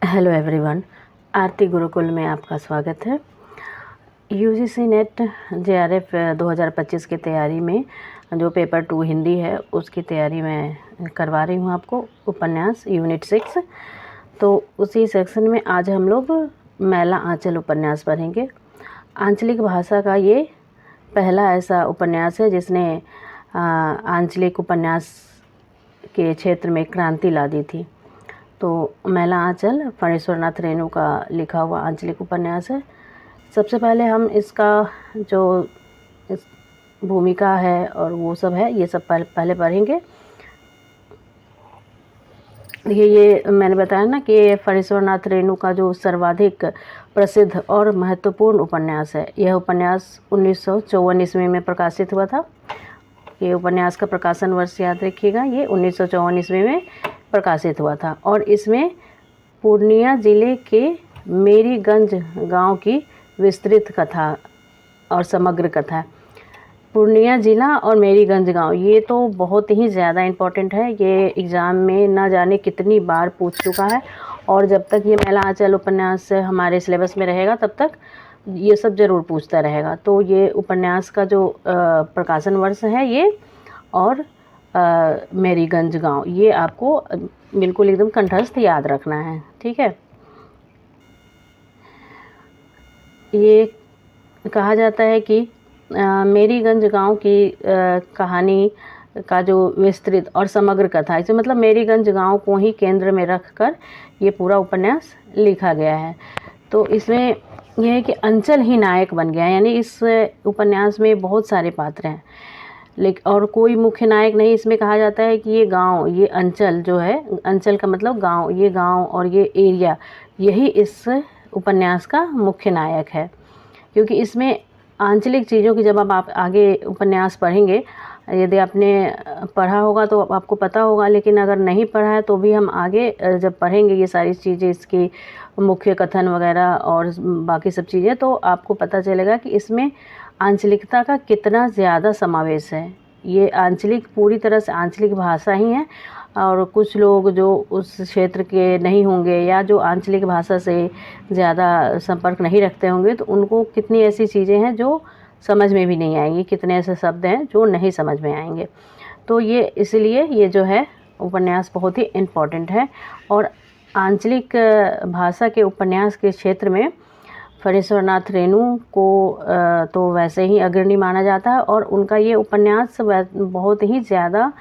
Hello everyone, आरती गुरुकुल में आपका स्वागत है। यूजीसी नेट जेआरएफ 2025 की तैयारी में जो पेपर 2 हिंदी है उसकी तैयारी मैं करवा रही हूँ आपको। उपन्यास यूनिट 6, तो उसी सेक्शन में आज हम लोग मैला आंचल उपन्यास पढ़ेंगे। आंचलिक भाषा का ये पहला ऐसा उपन्यास है जिसने आंचलिक उपन्यास के क्षेत्र में क्रांति ला दी थी। तो मैला आंचल फणीश्वर नाथ रेणु का लिखा हुआ आंचलिक उपन्यास है। सबसे पहले हम इसका जो इस भूमिका है और वो सब है ये सब पहले पढ़ेंगे। ये मैंने बताया ना कि फणीश्वर नाथ रेणु का जो सर्वाधिक प्रसिद्ध और महत्वपूर्ण उपन्यास है। यह उपन्यास 1954 ईस्वी में प्रकाशित हुआ था। ये उपन्यास का प्रकाशन वर्ष याद रखिएगा, ये 1954 ईस्वी में प्रकाशित हुआ था और इसमें पूर्णिया ज़िले के मेरीगंज गांव की विस्तृत कथा और समग्र कथा। पूर्णिया ज़िला और मेरीगंज गांव ये तो बहुत ही ज़्यादा इम्पोर्टेंट है। ये एग्ज़ाम में ना जाने कितनी बार पूछ चुका है और जब तक ये मैला आंचल उपन्यास हमारे सिलेबस में रहेगा तब तक ये सब ज़रूर पूछता रहेगा। तो ये उपन्यास का जो प्रकाशन वर्ष है ये और मेरीगंज गांव ये आपको बिल्कुल एकदम कंठस्थ याद रखना है, ठीक है। ये कहा जाता है कि मेरीगंज गांव की कहानी का जो विस्तृत और समग्र कथा, इसे मतलब मेरीगंज गांव को ही केंद्र में रखकर ये पूरा उपन्यास लिखा गया है। तो इसमें यह है कि अंचल ही नायक बन गया है, यानी इस उपन्यास में बहुत सारे पात्र हैं लेकिन और कोई मुख्य नायक नहीं। इसमें कहा जाता है कि ये गांव, ये अंचल जो है, अंचल का मतलब गांव, ये गांव और ये एरिया यही इस उपन्यास का मुख्य नायक है। क्योंकि इसमें आंचलिक चीज़ों की जब आप आगे उपन्यास पढ़ेंगे, यदि आपने पढ़ा होगा तो आपको पता होगा, लेकिन अगर नहीं पढ़ा है तो भी हम आगे जब पढ़ेंगे ये सारी चीज़ें, इसकी मुख्य कथन वगैरह और बाकी सब चीज़ें, तो आपको पता चलेगा कि इसमें आंचलिकता का कितना ज़्यादा समावेश है। ये आंचलिक पूरी तरह से आंचलिक भाषा ही है और कुछ लोग जो उस क्षेत्र के नहीं होंगे या जो आंचलिक भाषा से ज़्यादा संपर्क नहीं रखते होंगे तो उनको कितनी ऐसी चीज़ें हैं जो समझ में भी नहीं आएंगी, कितने ऐसे शब्द हैं जो नहीं समझ में आएंगे। तो ये इसलिए ये जो है उपन्यास बहुत ही इम्पोर्टेंट है। और आंचलिक भाषा के उपन्यास के क्षेत्र में फणीश्वर नाथ रेणु को तो वैसे ही अग्रणी माना जाता है और उनका ये उपन्यास बहुत ही ज़्यादा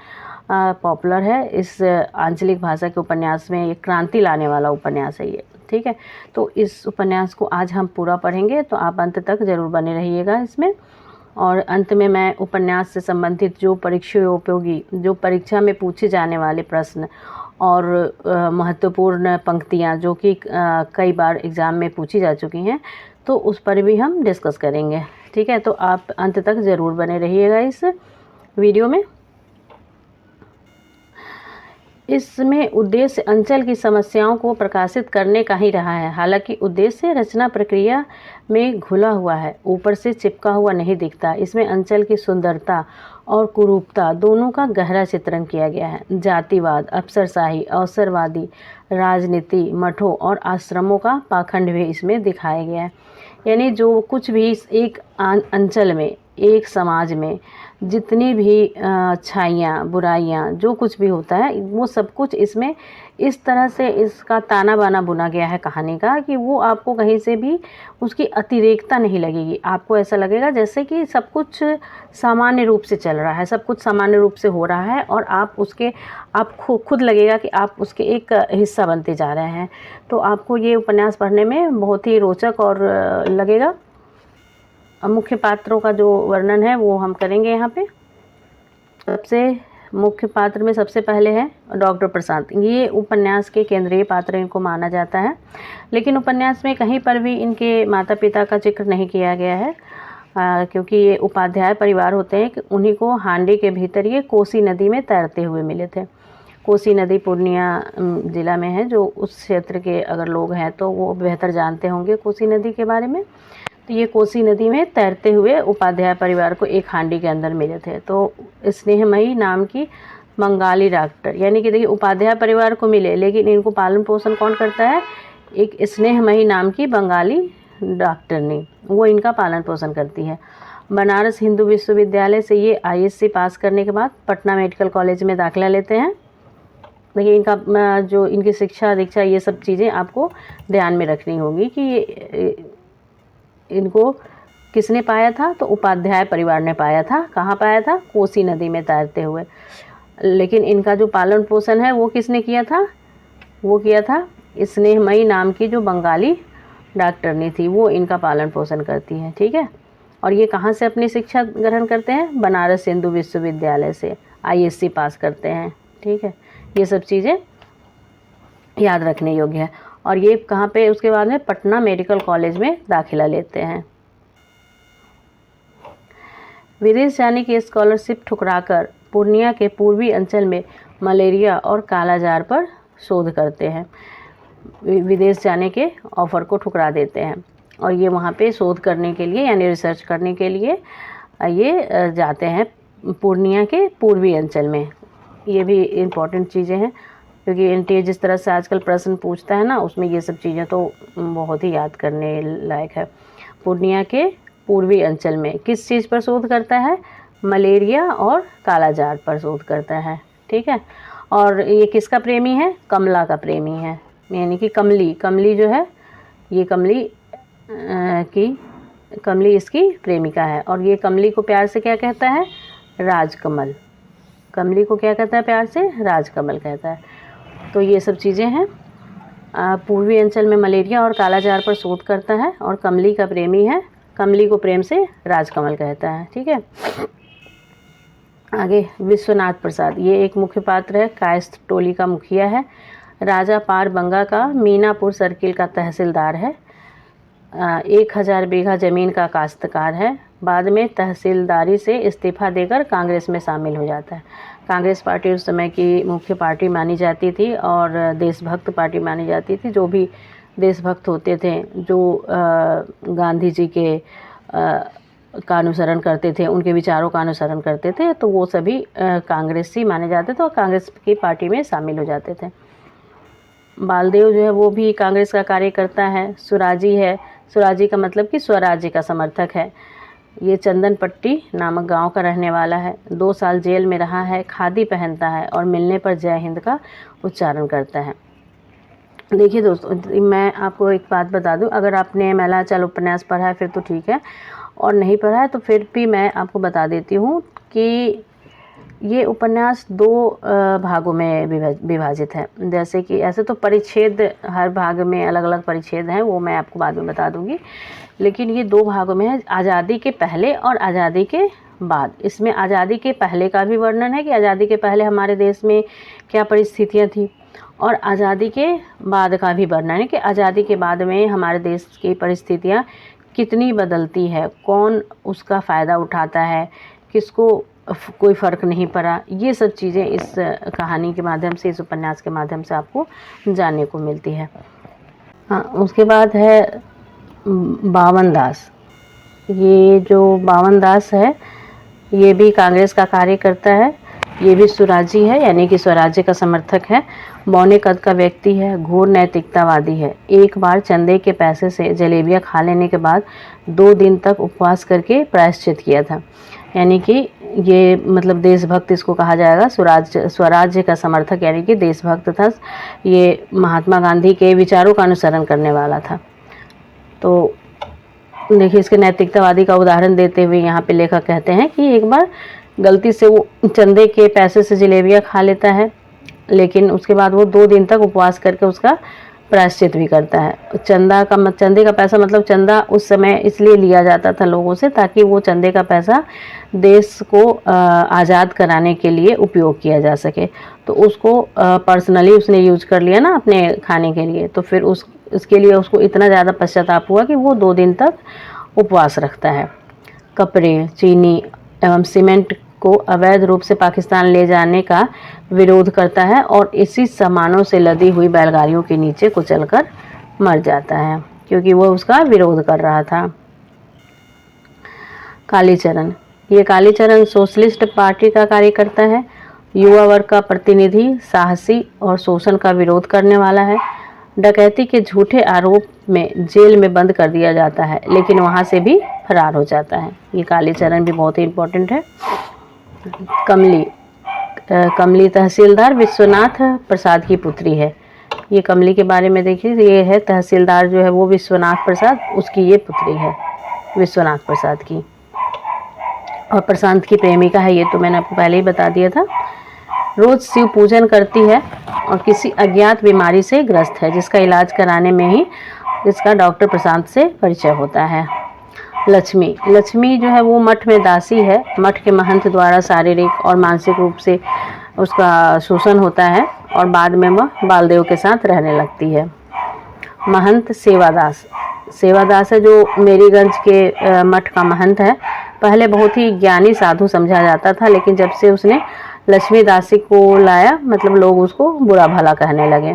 पॉपुलर है। इस आंचलिक भाषा के उपन्यास में ये क्रांति लाने वाला उपन्यास है ये, ठीक है। तो इस उपन्यास को आज हम पूरा पढ़ेंगे, तो आप अंत तक ज़रूर बने रहिएगा इसमें। और अंत में मैं उपन्यास से संबंधित जो परीक्षा उपयोगी, जो परीक्षा में पूछे जाने वाले प्रश्न और महत्वपूर्ण पंक्तियाँ जो कि कई बार एग्ज़ाम में पूछी जा चुकी हैं, तो उस पर भी हम डिस्कस करेंगे, ठीक है। तो आप अंत तक ज़रूर बने रहिएगा इस वीडियो में। इसमें उद्देश्य अंचल की समस्याओं को प्रकाशित करने का ही रहा है। हालांकि उद्देश्य रचना प्रक्रिया में घुला हुआ है, ऊपर से चिपका हुआ नहीं दिखता। इसमें अंचल की सुंदरता और कुरूपता दोनों का गहरा चित्रण किया गया है। जातिवाद, अफसरशाही, अवसरवादी राजनीति, मठों और आश्रमों का पाखंड भी इसमें दिखाया गया है। यानी जो कुछ भी एक अंचल में, एक समाज में जितनी भी अच्छाइयाँ बुराइयाँ जो कुछ भी होता है वो सब कुछ इसमें इस तरह से इसका ताना बाना बुना गया है कहानी का कि वो आपको कहीं से भी उसकी अतिरेकता नहीं लगेगी। आपको ऐसा लगेगा जैसे कि सब कुछ सामान्य रूप से चल रहा है, सब कुछ सामान्य रूप से हो रहा है और आप उसके खुद लगेगा कि आप उसके एक हिस्सा बनते जा रहे हैं। तो आपको ये उपन्यास पढ़ने में बहुत ही रोचक और लगेगा। मुख्य पात्रों का जो वर्णन है वो हम करेंगे यहाँ पे। सबसे मुख्य पात्र में सबसे पहले है डॉक्टर प्रशांत। ये उपन्यास के केंद्रीय पात्र इनको माना जाता है, लेकिन उपन्यास में कहीं पर भी इनके माता पिता का जिक्र नहीं किया गया है क्योंकि ये उपाध्याय परिवार होते हैं कि उन्हीं को हांडी के भीतर ये कोसी नदी में तैरते हुए मिले थे। कोसी नदी पूर्णिया ज़िला में है, जो उस क्षेत्र के अगर लोग हैं तो वो बेहतर जानते होंगे कोसी नदी के बारे में। तो ये कोसी नदी में तैरते हुए उपाध्याय परिवार को एक हांडी के अंदर मिले थे। तो स्नेहमयी नाम की बंगाली डॉक्टर, यानी कि देखिए उपाध्याय परिवार को मिले, लेकिन इनको पालन पोषण कौन करता है? एक स्नेहमयी नाम की बंगाली डॉक्टरनी, वो इनका पालन पोषण करती है। बनारस हिंदू विश्वविद्यालय से ये आईएससी पास करने के बाद पटना मेडिकल कॉलेज में दाखिला लेते हैं। देखिए इनका जो इनकी शिक्षा दीक्षा ये सब चीज़ें आपको ध्यान में रखनी होगी कि ये इनको किसने पाया था? तो उपाध्याय परिवार ने पाया था। कहाँ पाया था? कोसी नदी में तैरते हुए। लेकिन इनका जो पालन पोषण है वो किसने किया था? वो किया था स्नेहमयी नाम की जो बंगाली डॉक्टरनी थी, वो इनका पालन पोषण करती है। ठीक है, और ये कहाँ से अपनी शिक्षा ग्रहण करते हैं? बनारस हिंदू विश्वविद्यालय से आईएससी पास करते हैं। ठीक है, ये सब चीज़ें याद रखने योग्य है। और ये कहाँ पे? उसके बाद में पटना मेडिकल कॉलेज में दाखिला लेते हैं। विदेश जाने की स्कॉलरशिप ठुकराकर पूर्णिया के पूर्वी अंचल में मलेरिया और कालाजार पर शोध करते हैं। विदेश जाने के ऑफ़र को ठुकरा देते हैं और ये वहाँ पे शोध करने के लिए यानी रिसर्च करने के लिए ये जाते हैं पूर्णिया के पूर्वी अंचल में। ये भी इम्पॉर्टेंट चीज़ें हैं क्योंकि एनटीए जिस तरह से आजकल प्रश्न पूछता है ना, उसमें ये सब चीज़ें तो बहुत ही याद करने लायक है। पूर्णिया के पूर्वी अंचल में किस चीज़ पर शोध करता है? मलेरिया और कालाजार पर शोध करता है। ठीक है, और ये किसका प्रेमी है? कमला का प्रेमी है, यानी कि कमली जो है ये कमली इसकी प्रेमिका है। और ये कमली को प्यार से क्या कहता है? राजकमल। कमली को क्या कहता है प्यार से? राजकमल कहता है। तो ये सब चीज़ें हैं। पूर्वी अंचल में मलेरिया और कालाजार पर शोध करता है और कमली का प्रेमी है, कमली को प्रेम से राजकमल कहता है। ठीक है, आगे विश्वनाथ प्रसाद, ये एक मुख्य पात्र है, कायस्थ टोली का मुखिया है, राजा पार बंगा का मीनापुर सर्किल का तहसीलदार है, 1000 बीघा ज़मीन का काश्तकार है। बाद में तहसीलदारी से इस्तीफा देकर कांग्रेस में शामिल हो जाता है। कांग्रेस पार्टी उस समय की मुख्य पार्टी मानी जाती थी और देशभक्त पार्टी मानी जाती थी। जो भी देशभक्त होते थे, जो गांधी जी के का अनुसरण करते थे, उनके विचारों का अनुसरण करते थे, तो वो सभी कांग्रेसी माने जाते थे और कांग्रेस की पार्टी में शामिल हो जाते थे। बालदेव जो है वो भी कांग्रेस का कार्य करता है। सुराजी है, सुराजी का मतलब कि स्वराज्य का समर्थक है। ये चंदनपट्टी नामक गांव का रहने वाला है। 2 साल जेल में रहा है, खादी पहनता है और मिलने पर जय हिंद का उच्चारण करता है। देखिए दोस्तों, मैं आपको एक बात बता दूं, अगर आपने मैलाचाल उपन्यास पढ़ा है फिर तो ठीक है, और नहीं पढ़ा है तो फिर भी मैं आपको बता देती हूँ कि ये उपन्यास 2 भागों में विभाजित है। जैसे कि ऐसे तो परिच्छेद हर भाग में अलग अलग परिच्छेद हैं, वो मैं आपको बाद में बता दूंगी, लेकिन ये 2 भागों में है, आज़ादी के पहले और आज़ादी के बाद। इसमें आज़ादी के पहले का भी वर्णन है कि आज़ादी के पहले हमारे देश में क्या परिस्थितियाँ थी, और आज़ादी के बाद का भी वर्णन है कि आज़ादी के बाद में हमारे देश की परिस्थितियाँ कितनी बदलती है, कौन उसका फ़ायदा उठाता है, किसको कोई फ़र्क नहीं पड़ा। ये सब चीज़ें इस कहानी के माध्यम से, इस उपन्यास के माध्यम से आपको जानने को मिलती है। हाँ, उसके बाद है बावन दास। ये जो बावन दास है ये भी कांग्रेस का कार्य करता है। ये भी स्वराजी है, यानी कि स्वराज्य का समर्थक है। बौने कद का व्यक्ति है, घोर नैतिकतावादी है। एक बार चंदे के पैसे से जलेबियाँ खा लेने के बाद 2 दिन तक उपवास करके प्रायश्चित किया था। यानी कि ये मतलब देशभक्त इसको कहा जाएगा, स्वराज्य का समर्थक यानी कि देशभक्त था। ये महात्मा गांधी के विचारों का अनुसरण करने वाला था। तो देखिए, इसके नैतिकतावादी का उदाहरण देते हुए यहाँ पे लेखक कहते हैं कि एक बार गलती से वो चंदे के पैसे से जलेबियाँ खा लेता है, लेकिन उसके बाद वो 2 दिन तक उपवास करके उसका प्रायश्चित भी करता है। चंदे का पैसा मतलब चंदा उस समय इसलिए लिया जाता था लोगों से ताकि वो चंदे का पैसा देश को आज़ाद कराने के लिए उपयोग किया जा सके। तो उसको पर्सनली उसने यूज कर लिया ना अपने खाने के लिए, तो फिर उसके लिए उसको इतना ज़्यादा पश्चाताप हुआ कि वो 2 दिन तक उपवास रखता है। कपड़े, चीनी एवं सीमेंट को अवैध रूप से पाकिस्तान ले जाने का विरोध करता है और इसी सामानों से लदी हुई बैलगाड़ियों के नीचे कुचलकर मर जाता है क्योंकि वो उसका विरोध कर रहा था। कालीचरण, ये कालीचरण सोशलिस्ट पार्टी का कार्य करता है। युवा वर्ग का प्रतिनिधि, साहसी और शोषण का विरोध करने वाला है। डकैती के झूठे आरोप में जेल में बंद कर दिया जाता है, लेकिन वहाँ से भी फरार हो जाता है। ये कालीचरण भी बहुत ही इम्पोर्टेंट है। कमली कमली तहसीलदार विश्वनाथ प्रसाद की पुत्री है। ये कमली के बारे में देखिए, ये है तहसीलदार जो है वो विश्वनाथ प्रसाद, उसकी ये पुत्री है विश्वनाथ प्रसाद की। और प्रशांत की प्रेमिका है, ये तो मैंने आपको पहले ही बता दिया था। रोज शिव पूजन करती है और किसी अज्ञात बीमारी से ग्रस्त है, जिसका इलाज कराने में ही इसका डॉक्टर प्रशांत से परिचय होता है। लक्ष्मी लक्ष्मी जो है वो मठ में दासी है। मठ के महंत द्वारा शारीरिक और मानसिक रूप से उसका शोषण होता है और बाद में वह बालदेव के साथ रहने लगती है। महंत सेवादास सेवादास है जो मेरीगंज के मठ का महंत है। पहले बहुत ही ज्ञानी साधु समझा जाता था, लेकिन जब से उसने लक्ष्मी दासी को लाया, मतलब लोग उसको बुरा भला कहने लगे।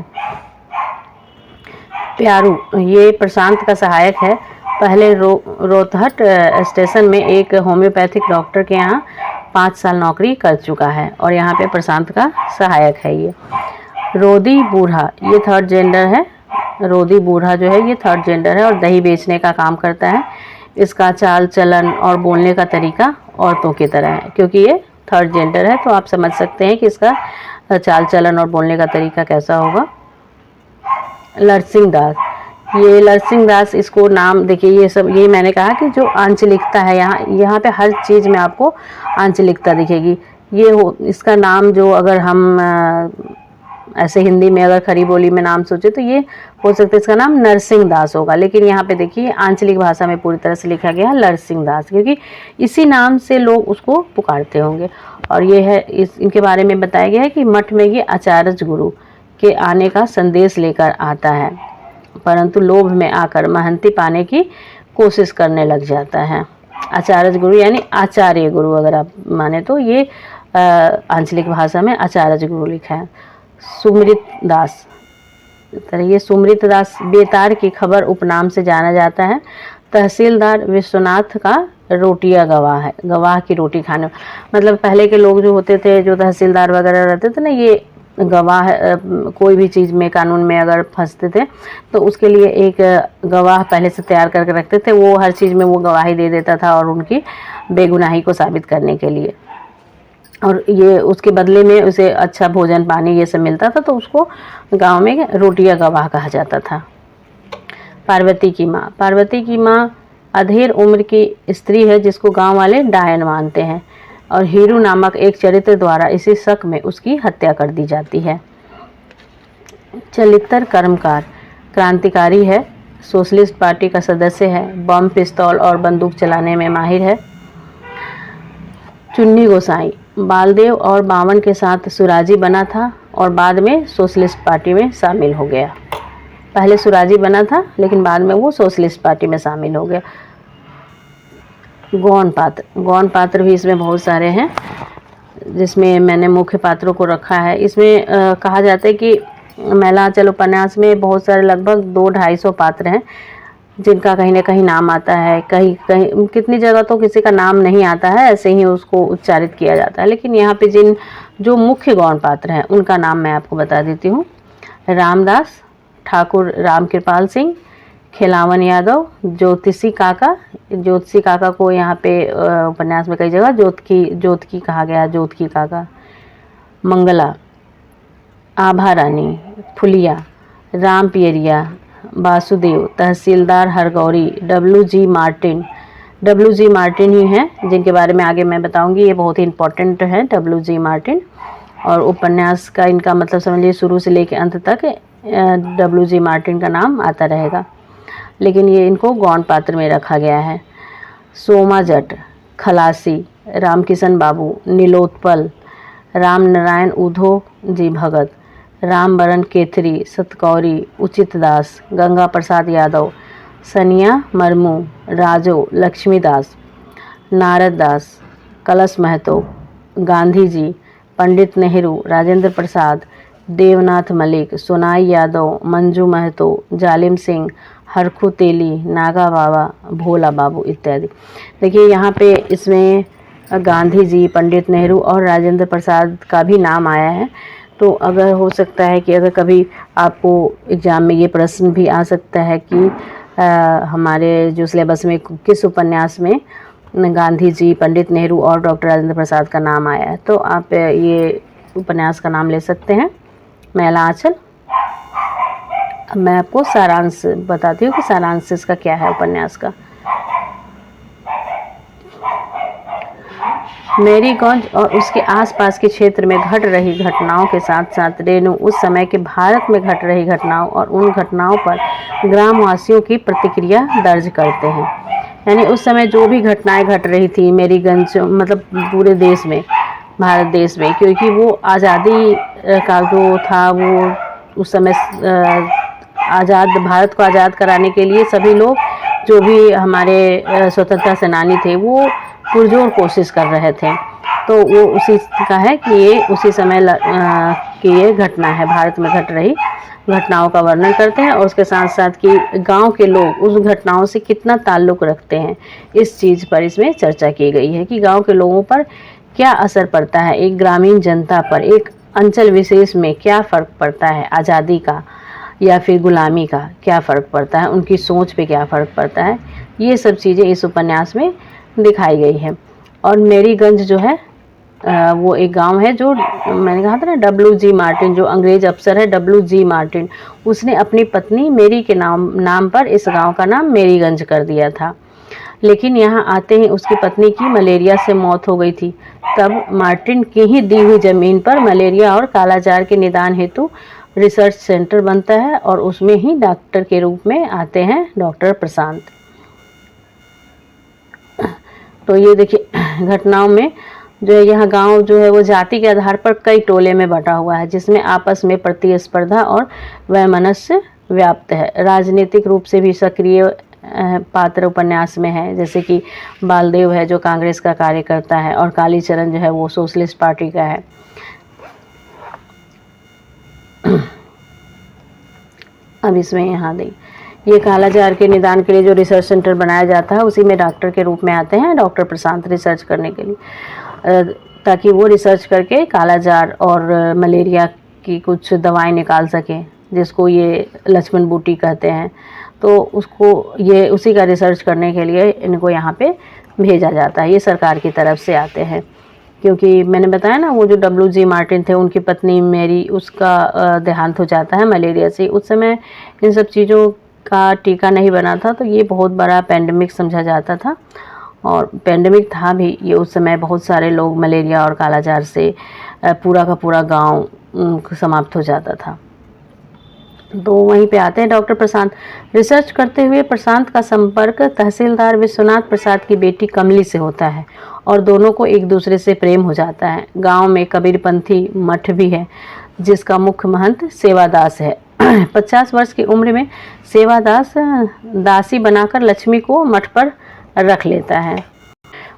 प्यारू ये प्रशांत का सहायक है। पहले रोहतहट स्टेशन में एक होम्योपैथिक डॉक्टर के यहाँ 5 साल नौकरी कर चुका है और यहाँ पे प्रशांत का सहायक है। ये रोदी बूढ़ा, ये थर्ड जेंडर है। रोदी बूढ़ा जो है ये थर्ड जेंडर है और दही बेचने का काम करता है। इसका चाल चलन और बोलने का तरीका औरतों की तरह है। क्योंकि ये थर्ड जेंडर है तो आप समझ सकते हैं कि इसका चाल चलन और बोलने का तरीका कैसा होगा। लरसिंह दास, ये लरसिंह दास, इसको नाम देखिए, ये सब ये मैंने कहा कि जो आंचलिकता है, यहाँ पे हर चीज़ में आपको आंचलिकता दिखेगी। ये हो, इसका नाम जो अगर हम ऐसे हिंदी में अगर खरी बोली में नाम सोचे तो ये हो सकता है इसका नाम नरसिंह दास होगा, लेकिन यहाँ पे देखिए आंचलिक भाषा में पूरी तरह से लिखा गया है लरसिंह दास, क्योंकि इसी नाम से लोग उसको पुकारते होंगे। और ये है इनके बारे में बताया गया है कि मठ में ये आचार्य गुरु के आने का संदेश लेकर आता है, परंतु लोभ में आकर महंती पाने की कोशिश करने लग जाता है। आचार्य गुरु यानी आचार्य गुरु अगर आप माने तो, ये आंचलिक भाषा में आचार्य गुरु लिखा है। सुमृत दास, ये सुमृत दास बेतार की खबर उपनाम से जाना जाता है। तहसीलदार विश्वनाथ का रोटिया गवाह है। गवाह की रोटी खाने, मतलब पहले के लोग जो होते थे, जो तहसीलदार वगैरह रहते थे ना, ये गवाह कोई भी चीज़ में कानून में अगर फंसते थे तो उसके लिए एक गवाह पहले से तैयार करके रखते थे। वो हर चीज़ में वो गवाही दे देता था और उनकी बेगुनाही को साबित करने के लिए, और ये उसके बदले में उसे अच्छा भोजन पानी ये सब मिलता था, तो उसको गांव में रोटिया गवाह कहा जाता था। पार्वती की माँ, पार्वती की माँ अधेड़ उम्र की स्त्री है जिसको गांव वाले डायन मानते हैं, और हीरू नामक एक चरित्र द्वारा इसी शक में उसकी हत्या कर दी जाती है। चलित्र कर्मकार क्रांतिकारी है, सोशलिस्ट पार्टी का सदस्य है, बम पिस्तौल और बंदूक चलाने में माहिर है। चुन्नी गोसाई बालदेव और बावन के साथ सुराजी बना था और बाद में सोशलिस्ट पार्टी में शामिल हो गया। पहले सुराजी बना था लेकिन बाद में वो सोशलिस्ट पार्टी में शामिल हो गया। गौण पात्र भी इसमें बहुत सारे हैं, जिसमें मैंने मुख्य पात्रों को रखा है। इसमें कहा जाता है कि मैलांचल उपन्यास में बहुत सारे लगभग 200-250 पात्र हैं जिनका कहीं ना कहीं नाम आता है। कहीं कहीं कितनी जगह तो किसी का नाम नहीं आता है, ऐसे ही उसको उच्चारित किया जाता है। लेकिन यहाँ पे जो मुख्य गौण पात्र हैं उनका नाम मैं आपको बता देती हूँ। रामदास, ठाकुर राम कृपाल सिंह, खिलावन यादव, ज्योतिषी काका को यहाँ पे उपन्यास में कई जगह ज्योतकी कहा गया, ज्योतकी काका। मंगला, आभा रानी, फुलिया, राम पियरिया, वासुदेव, तहसीलदार हरगौरी, डब्ल्यू जी मार्टिन ही हैं जिनके बारे में आगे मैं बताऊंगी। ये बहुत ही इंपॉर्टेंट है डब्ल्यू.जी. मार्टिन, और उपन्यास का इनका मतलब समझिए शुरू से लेकर अंत तक डब्ल्यू.जी. मार्टिन का नाम आता रहेगा, लेकिन ये इनको गौण पात्र में रखा गया है। सोमा जट, खलासी, रामकिशन बाबू, नीलोत्पल, राम नारायण उधो जी भगत, रामबरन केथरी, सतकौरी, उचित दास, गंगा प्रसाद यादव, सनिया मरमू, राजो, लक्ष्मीदास, नारद दास, कलश महतो, गांधी जी, पंडित नेहरू, राजेंद्र प्रसाद, देवनाथ मलिक, सोनाई यादव, मंजू महतो, जालिम सिंह, हरखू तेली, नागा बाबा, भोला बाबू इत्यादि। देखिए यहाँ पे इसमें गांधी जी, पंडित नेहरू और राजेंद्र प्रसाद का भी नाम आया है। तो अगर हो सकता है कि अगर कभी आपको एग्ज़ाम में ये प्रश्न भी आ सकता है कि हमारे जो सिलेबस में किस उपन्यास में गांधी जी, पंडित नेहरू और डॉक्टर राजेंद्र प्रसाद का नाम आया है, तो आप ये उपन्यास का नाम ले सकते हैं, मैला आंचल। अब मैं आपको सारांश बताती हूँ कि सारांश इसका क्या है उपन्यास का। मेरीगंज और उसके आसपास के क्षेत्र में घट रही घटनाओं के साथ साथ रेणु उस समय के भारत में घट रही घटनाओं और उन घटनाओं पर ग्रामवासियों की प्रतिक्रिया दर्ज करते हैं। यानी उस समय जो भी घटनाएं घट रही थी मेरीगंज, मतलब पूरे देश में, भारत देश में, क्योंकि वो आज़ादी का जो था वो उस समय भारत को आज़ाद कराने के लिए सभी लोग, जो भी हमारे स्वतंत्रता सेनानी थे, वो पुरजोर कोशिश कर रहे थे। तो वो उसी का है कि ये उसी समय की ये घटना है, भारत में घट रही घटनाओं का वर्णन करते हैं और उसके साथ साथ कि गांव के लोग उस घटनाओं से कितना ताल्लुक़ रखते हैं, इस चीज़ पर इसमें चर्चा की गई है कि गांव के लोगों पर क्या असर पड़ता है, एक ग्रामीण जनता पर, एक अंचल विशेष में क्या फ़र्क पड़ता है, आज़ादी का या फिर गुलामी का क्या फ़र्क पड़ता है, उनकी सोच पे क्या फ़र्क पड़ता है, ये सब चीज़ें इस उपन्यास में दिखाई गई है। और मेरीगंज जो है वो एक गांव है जो मैंने कहा था ना, W.G. मार्टिन, जो अंग्रेज अफसर है W.G. मार्टिन, उसने अपनी पत्नी मेरी के नाम पर इस गांव का नाम मेरीगंज कर दिया था। लेकिन यहाँ आते ही उसकी पत्नी की मलेरिया से मौत हो गई थी। तब मार्टिन की ही दी हुई ज़मीन पर मलेरिया और कालाजार के निदान हेतु रिसर्च सेंटर बनता है और उसमें ही डॉक्टर के रूप में आते हैं डॉक्टर प्रशांत। तो ये देखिए घटनाओं में जो है, यह गांव जो है वो जाति के आधार पर कई टोले में बटा हुआ है, जिसमें आपस में प्रतिस्पर्धा और वैमनस्य व्याप्त है। राजनीतिक रूप से भी सक्रिय पात्र उपन्यास में है, जैसे कि बालदेव है जो कांग्रेस का कार्यकर्ता है और कालीचरण जो है वो सोशलिस्ट पार्टी का है। अब इसमें यहाँ देखिए, ये कालाजार के निदान के लिए जो रिसर्च सेंटर बनाया जाता है उसी में डॉक्टर के रूप में आते हैं डॉक्टर प्रशांत रिसर्च करने के लिए, ताकि वो रिसर्च करके कालाजार और मलेरिया की कुछ दवाएं निकाल सकें, जिसको ये लक्ष्मण बूटी कहते हैं। तो उसको ये उसी का रिसर्च करने के लिए इनको यहाँ पे भेजा जाता है, ये सरकार की तरफ से आते हैं। क्योंकि मैंने बताया ना, वो जो W.G. मार्टिन थे, उनकी पत्नी मेरी, उसका देहांत हो जाता है मलेरिया से। उस समय इन सब चीज़ों का टीका नहीं बना था, तो ये बहुत बड़ा पेंडेमिक समझा जाता था और पेंडेमिक था भी ये। उस समय बहुत सारे लोग मलेरिया और कालाजार से पूरा का पूरा गांव समाप्त हो जाता था। तो वहीं पे आते हैं डॉक्टर प्रशांत। रिसर्च करते हुए प्रशांत का संपर्क तहसीलदार विश्वनाथ प्रसाद की बेटी कमली से होता है और दोनों को एक दूसरे से प्रेम हो जाता है। गांव में कबीरपंथी मठ भी है, जिसका मुख्य महंत सेवादास है। 50 वर्ष की उम्र में सेवादास दासी बनाकर लक्ष्मी को मठ पर रख लेता है।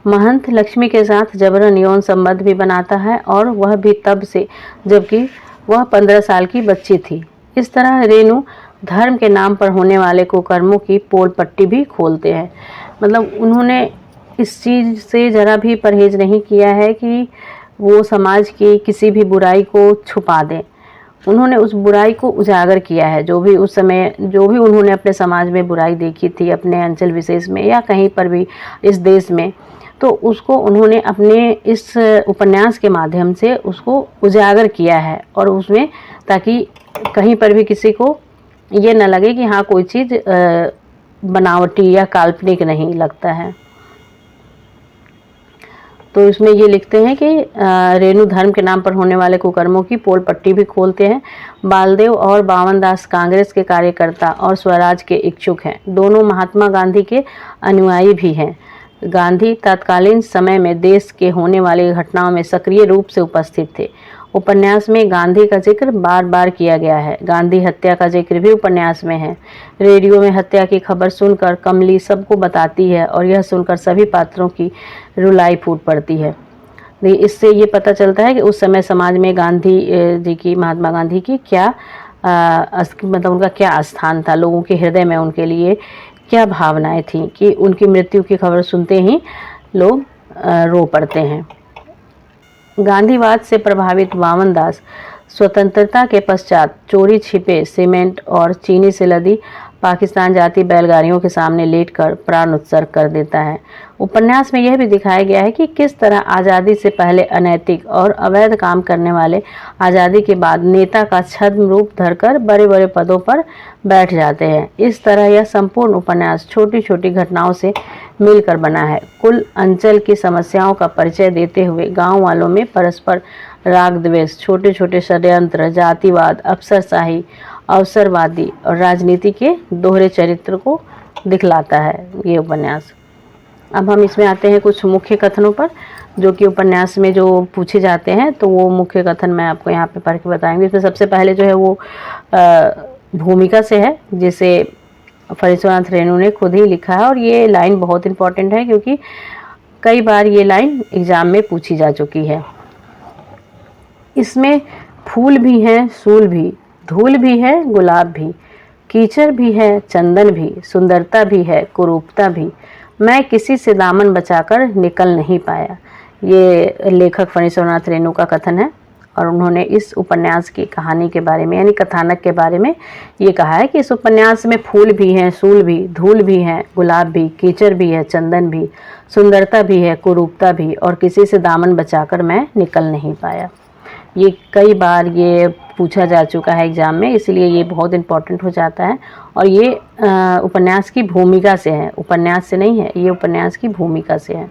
महंत लक्ष्मी के साथ जबरन यौन संबंध भी बनाता है और वह भी तब से जबकि वह 15 साल की बच्ची थी। इस तरह रेणु धर्म के नाम पर होने वाले कुकर्मों की पोल पट्टी भी खोलते हैं। मतलब उन्होंने इस चीज़ से ज़रा भी परहेज नहीं किया है कि वो समाज की किसी भी बुराई को छुपा दें। उन्होंने उस बुराई को उजागर किया है, जो भी उस समय जो भी उन्होंने अपने समाज में बुराई देखी थी, अपने अंचल विशेष में या कहीं पर भी इस देश में, तो उसको उन्होंने अपने इस उपन्यास के माध्यम से उसको उजागर किया है। और उसमें ताकि कहीं पर भी किसी को ये न लगे कि हाँ कोई चीज़ बनावटी या काल्पनिक नहीं लगता है। तो इसमें ये लिखते हैं कि रेणु धर्म के नाम पर होने वाले कुकर्मों की पोल पट्टी भी खोलते हैं। बालदेव और बावनदास कांग्रेस के कार्यकर्ता और स्वराज के इच्छुक हैं। दोनों महात्मा गांधी के अनुयायी भी हैं। गांधी तत्कालीन समय में देश के होने वाली घटनाओं में सक्रिय रूप से उपस्थित थे। उपन्यास में गांधी का जिक्र बार बार किया गया है। गांधी हत्या का जिक्र भी उपन्यास में है। रेडियो में हत्या की खबर सुनकर कमली सबको बताती है और यह सुनकर सभी पात्रों की रुलाई फूट पड़ती है। इससे ये पता चलता है कि उस समय समाज में गांधी जी की, महात्मा गांधी की क्या मतलब उनका क्या स्थान था, लोगों के हृदय में उनके लिए क्या भावनाएं थी कि उनकी मृत्यु की खबर सुनते ही लोग रो पड़ते हैं। गांधीवाद से प्रभावित वामन दास स्वतंत्रता के पश्चात चोरी छिपे सीमेंट और चीनी से लदी पाकिस्तान जाती बैलगाड़ियों के सामने लेटकर प्राण उत्सर्ग कर देता है। उपन्यास में यह भी दिखाया गया है कि किस तरह आज़ादी से पहले अनैतिक और अवैध काम करने वाले आज़ादी के बाद नेता का छद्म रूप धरकर बड़े बड़े पदों पर बैठ जाते हैं। इस तरह यह संपूर्ण उपन्यास छोटी छोटी घटनाओं से मिलकर बना है। कुल अंचल की समस्याओं का परिचय देते हुए गाँव वालों में परस्पर राग द्वेष, छोटे छोटे षड्यंत्र, जातिवाद, अफसरशाही, अवसरवादी और राजनीति के दोहरे चरित्र को दिखलाता है ये उपन्यास। अब हम इसमें आते हैं कुछ मुख्य कथनों पर, जो कि उपन्यास में जो पूछे जाते हैं, तो वो मुख्य कथन मैं आपको यहाँ पे पढ़ के बताएंगे। इसमें सबसे पहले जो है वो भूमिका से है, जिसे फणीश्वरनाथ रेणु ने खुद ही लिखा है, और ये लाइन बहुत इंपॉर्टेंट है क्योंकि कई बार ये लाइन एग्जाम में पूछी जा चुकी है। इसमें फूल भी हैं, सूल भी, धूल भी है, गुलाब भी, कीचड़ भी है, चंदन भी, सुंदरता भी है, कुरूपता भी, मैं किसी से दामन बचाकर निकल नहीं पाया। ये लेखक फणीश्वरनाथ रेणु का कथन है, और उन्होंने इस उपन्यास की कहानी के बारे में, यानी कथानक के बारे में ये कहा है कि इस उपन्यास में फूल भी हैं, सूल भी, धूल भी है, गुलाब भी, कीचड़ भी है, चंदन भी, सुंदरता भी है, कुरूपता भी, और किसी से दामन बचाकर मैं निकल नहीं पाया। ये कई बार ये पूछा जा चुका है एग्ज़ाम में, इसलिए ये बहुत इम्पोर्टेंट हो जाता है। और ये उपन्यास की भूमिका से है, उपन्यास से नहीं है, ये उपन्यास की भूमिका से है।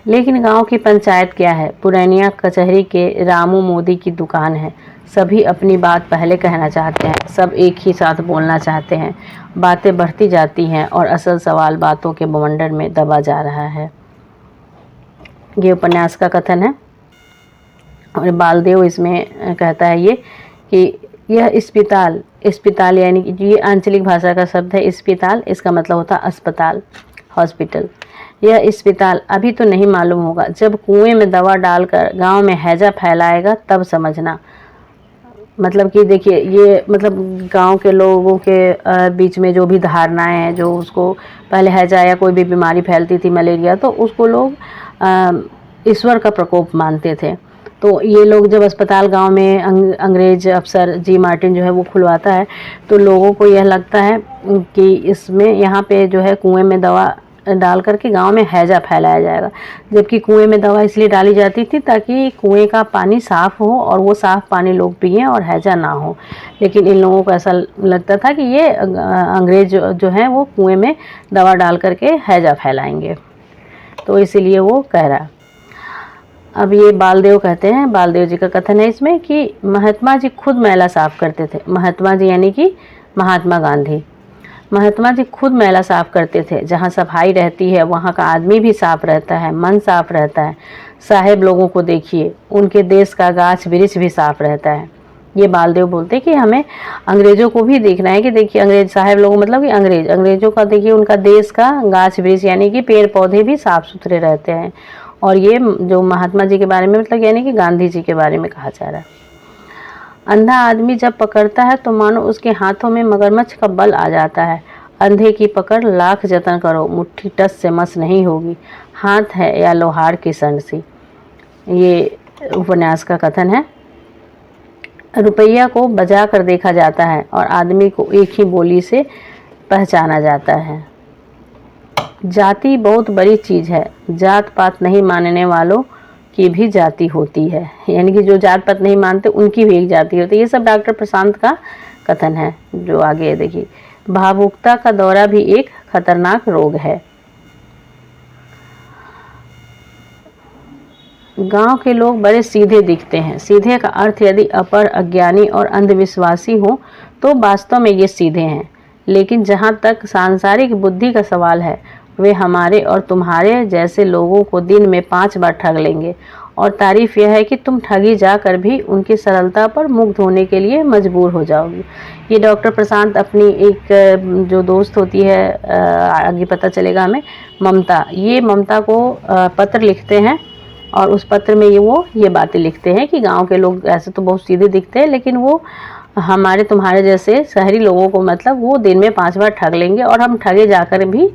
लेकिन गांव की पंचायत क्या है, पुरैनिया कचहरी के रामू मोदी की दुकान है। सभी अपनी बात पहले कहना चाहते हैं, सब एक ही साथ बोलना चाहते हैं, बातें बढ़ती जाती हैं और असल सवाल बातों के बवंडर में दबा जा रहा है। ये उपन्यास का कथन है। और बालदेव इसमें कहता है ये कि यह अस्पताल यानी कि ये आंचलिक भाषा का शब्द है अस्पताल, इसका मतलब होता है अस्पताल, हॉस्पिटल। यह अस्पताल अभी तो नहीं मालूम होगा, जब कुएं में दवा डालकर गांव में हैजा फैलाएगा तब समझना। मतलब कि देखिए, ये मतलब गांव के लोगों के बीच में जो भी धारणाएं हैं, जो उसको पहले हैजा या कोई भी बीमारी फैलती थी, मलेरिया, तो उसको लोग ईश्वर का प्रकोप मानते थे। तो ये लोग जब अस्पताल गांव में अंग्रेज अफसर जी मार्टिन जो है वो खुलवाता है, तो लोगों को यह लगता है कि इसमें यहाँ पे जो है कुएं में दवा डाल करके गांव में हैजा फैलाया जाएगा। जबकि कुएं में दवा इसलिए डाली जाती थी ताकि कुएं का पानी साफ़ हो और वो साफ़ पानी लोग पिएं और हैजा ना हो। लेकिन इन लोगों को ऐसा लगता था कि ये अंग्रेज जो है वो कुएं में दवा डाल करके हैजा फैलाएंगे, तो इसीलिए वो कह रहा। अब ये बालदेव कहते हैं, बालदेव जी का कथन है इसमें कि महात्मा जी खुद मैला साफ़ करते थे। महात्मा जी यानी कि महात्मा गांधी। महात्मा जी खुद मैला साफ़ करते थे। जहाँ सफाई रहती है वहाँ का आदमी भी साफ़ रहता है, मन साफ़ रहता है। साहेब लोगों को देखिए, उनके देश का गाछ वृक्ष भी साफ़ रहता है। ये बालदेव बोलते हैं कि हमें अंग्रेज़ों को भी देखना है कि देखिए, अंग्रेज साहेब लोगों मतलब कि अंग्रेज़ों का देखिए, उनका देश का गाछ वृक्ष यानी कि पेड़ पौधे भी साफ़ सुथरे रहते हैं। और ये जो महात्मा जी के बारे में मतलब यानी कि गांधी जी के बारे में कहा जा रहा है। अंधा आदमी जब पकड़ता है तो मानो उसके हाथों में मगरमच्छ का बल आ जाता है। अंधे की पकड़ लाख जतन करो, मुट्ठी टस से मस नहीं होगी, हाथ है या लोहार की संड सी। ये उपन्यास का कथन है। रुपया को बजा कर देखा जाता है और आदमी को एक ही बोली से पहचाना जाता है। जाति बहुत बड़ी चीज़ है, जात पात नहीं मानने वालों की भी जाति होती है। यानी कि जो जात पात नहीं मानते उनकी भी एक जाति होती है। ये सब डॉक्टर प्रशांत का कथन है। जो आगे देखिए, भावुकता का दौरा भी एक खतरनाक रोग है। गांव के लोग बड़े सीधे दिखते हैं। सीधे का अर्थ यदि अपर अज्ञानी और अंधविश्वासी हो तो वास्तव में ये सीधे हैं। लेकिन जहाँ तक सांसारिक बुद्धि का सवाल है, वे हमारे और तुम्हारे जैसे लोगों को दिन में 5 बार ठग लेंगे। और तारीफ यह है कि तुम ठगी जाकर भी उनकी सरलता पर मुग्ध होने के लिए मजबूर हो जाओगी। ये डॉक्टर प्रशांत अपनी एक जो दोस्त होती है, आगे पता चलेगा हमें, ममता, ये ममता को पत्र लिखते हैं और उस पत्र में ये बातें लिखते हैं कि गांव के लोग ऐसे तो बहुत सीधे दिखते हैं, लेकिन वो हमारे तुम्हारे जैसे शहरी लोगों को मतलब वो दिन में 5 बार ठग लेंगे और हम ठगे जाकर भी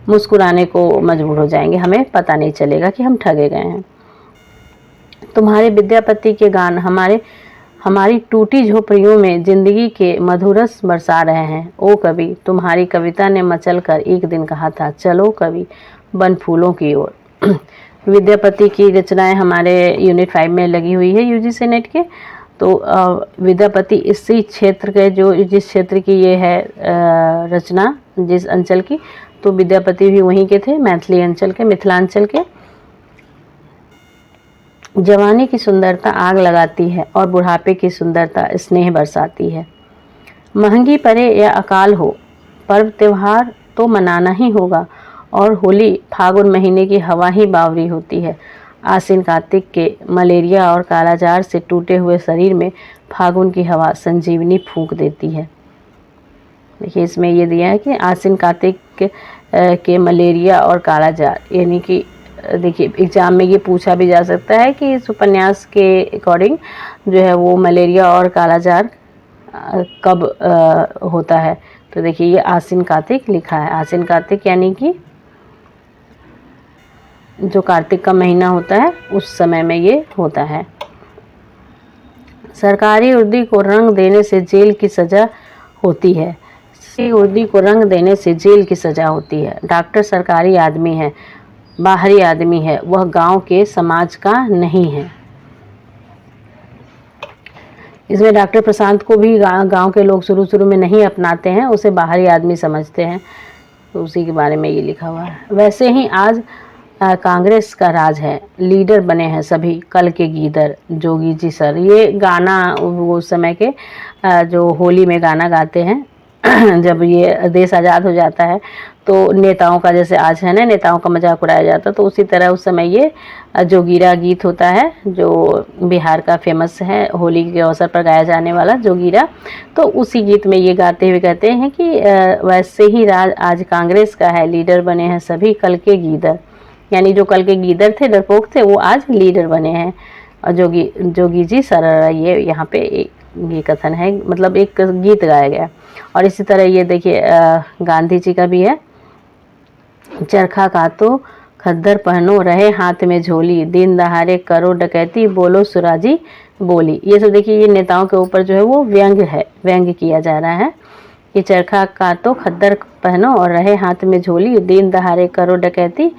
मुस्कुराने को मजबूर हो जाएंगे, हमें पता नहीं चलेगा कि हम ठगे गए हैं। तुम्हारे विद्यापति के गान हमारी टूटी झोपड़ियों में जिंदगी के मधुरस बरसा रहे हैं। ओ कवि, तुम्हारी कविता ने मचल कर एक दिन कहा था, चलो कवि बन फूलों की ओर। विद्यापति की रचनाएं हमारे यूनिट 5 में लगी हुई है यूजीसी नेट के। तो विद्यापति इसी क्षेत्र के, जो जिस क्षेत्र की ये है रचना, जिस अंचल की, तो विद्यापति भी वहीं के थे, मैथिली अंचल के, मिथिलांचल के। जवानी की सुंदरता आग लगाती है और बुढ़ापे की सुंदरता स्नेह बरसाती है। महंगी पड़े या अकाल हो, पर्व त्योहार तो मनाना ही होगा, और होली फागुन महीने की हवा ही बावरी होती है। आश्विन कार्तिक के मलेरिया और कालाजार से टूटे हुए शरीर में फागुन की हवा संजीवनी फूंक देती है। देखिए इसमें ये दिया है कि आश्विन कार्तिक के मलेरिया और कालाजार, यानी कि देखिए एग्जाम में ये पूछा भी जा सकता है कि इस उपन्यास के अकॉर्डिंग जो है वो मलेरिया और कालाजार कब होता है। तो देखिए ये आश्विन कार्तिक लिखा है। आश्विन कार्तिक यानी कि जो कार्तिक का महीना होता है उस समय में ये होता है। सरकारी वर्दी को रंग देने से जेल की सज़ा होती है। वर्दी को रंग देने से जेल की सज़ा होती है। डॉक्टर सरकारी आदमी है, बाहरी आदमी है, वह गांव के समाज का नहीं है। इसमें डॉक्टर प्रशांत को भी गांव के लोग शुरू में नहीं अपनाते हैं, उसे बाहरी आदमी समझते हैं, तो उसी के बारे में ये लिखा हुआ है। वैसे ही आज कांग्रेस का राज है, लीडर बने हैं सभी कल के गीदर, जोगी जी सर। ये गाना वो समय के जो होली में गाना गाते हैं जब ये देश आज़ाद हो जाता है तो नेताओं का, जैसे आज है ना नेताओं का मजाक उड़ाया जाता, तो उसी तरह उस समय ये जोगीरा गीत होता है जो बिहार का फेमस है, होली के अवसर पर गाया जाने वाला जोगीरा। तो उसी गीत में ये गाते हुए कहते हैं कि वैसे ही राज आज कांग्रेस का है, लीडर बने हैं सभी कल के गीदर, यानी जो कल के गीदर थे, डरपोक थे, वो आज लीडर बने हैं। और जोगी जी सर, ये यहाँ पे ये कथन है, मतलब एक गीत गाया गया। और इसी तरह ये देखिए गांधी जी का भी है, चरखा कातो खद्दर पहनो रहे हाथ में झोली, दिन दहाड़े करो डकैती बोलो सुराजी बोली। ये सब देखिए ये नेताओं के ऊपर जो है वो व्यंग किया जा रहा है कि चरखा कातो खद्दर पहनो और रहे हाथ में झोली, दिन दहाड़े करो डकैती